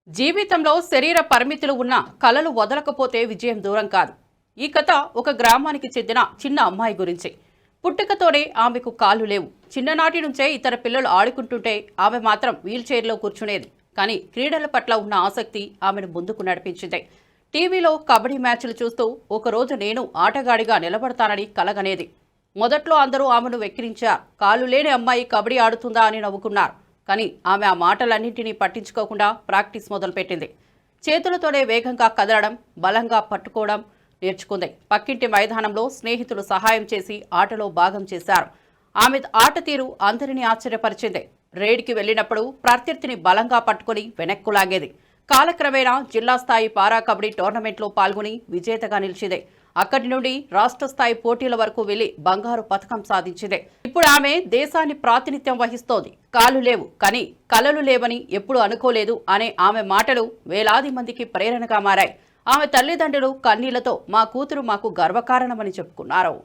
జీవితంలో శరీర పరిమితులు ఉన్న కలలు వదలకపోతే విజయం దూరం కాదు. ఈ కథ ఒక గ్రామానికి చెందిన చిన్న అమ్మాయి గురించి. పుట్టుకతోనే ఆమెకు కాళ్ళు లేవు. చిన్ననాటి నుంచే ఇతర పిల్లలు ఆడుకుంటుంటే ఆమె మాత్రం వీల్ చైర్లో కూర్చునేది. కానీ క్రీడల పట్ల ఉన్న ఆసక్తి ఆమెను ముందుకు నడిపించింది. టీవీలో కబడ్డీ మ్యాచ్లు చూస్తూ ఒకరోజు నేను ఆటగాడిగా నిలబడతానని కలగనేది. మొదట్లో అందరూ ఆమెను వెక్కిరించారు. కాళ్ళు లేని అమ్మాయి కబడ్డీ ఆడుతుందా అని నవ్వుకున్నారు. కానీ ఆమె ఆ మాటలన్నింటినీ పట్టించుకోకుండా ప్రాక్టీస్ మొదలుపెట్టింది. చేతులతోనే వేగంగా కదలడం, బలంగా పట్టుకోవడం నేర్చుకుంది. పక్కింటి మైదానంలో స్నేహితులు సహాయం చేసి ఆటలో భాగం చేశారు. ఆమె ఆట తీరు అందరినీ ఆశ్చర్యపరిచింది. రైడ్కి వెళ్ళినప్పుడు ప్రత్యర్థిని బలంగా పట్టుకుని వెనక్కు లాగేది. కాలక్రమేణా జిల్లా స్థాయి పారా కబడ్డీ టోర్నమెంట్లో పాల్గొని విజేతగా నిలిచింది. అక్కడి నుండి రాష్ట్ర స్థాయి పోటీల వరకు వెళ్లి బంగారు పథకం సాధించింది. ఇప్పుడు ఆమె దేశాన్ని ప్రాతినిధ్యం వహిస్తోంది. కాళ్ళు లేవు కానీ కలలు లేవని ఎప్పుడు అనుకోలేదు అనే ఆమె మాటలు వేలాది మందికి ప్రేరణగా మారాయి. ఆమె తల్లిదండ్రులు కన్నీళ్లతో మా కూతురు మాకు గర్వకారణమని చెప్పుకున్నారు.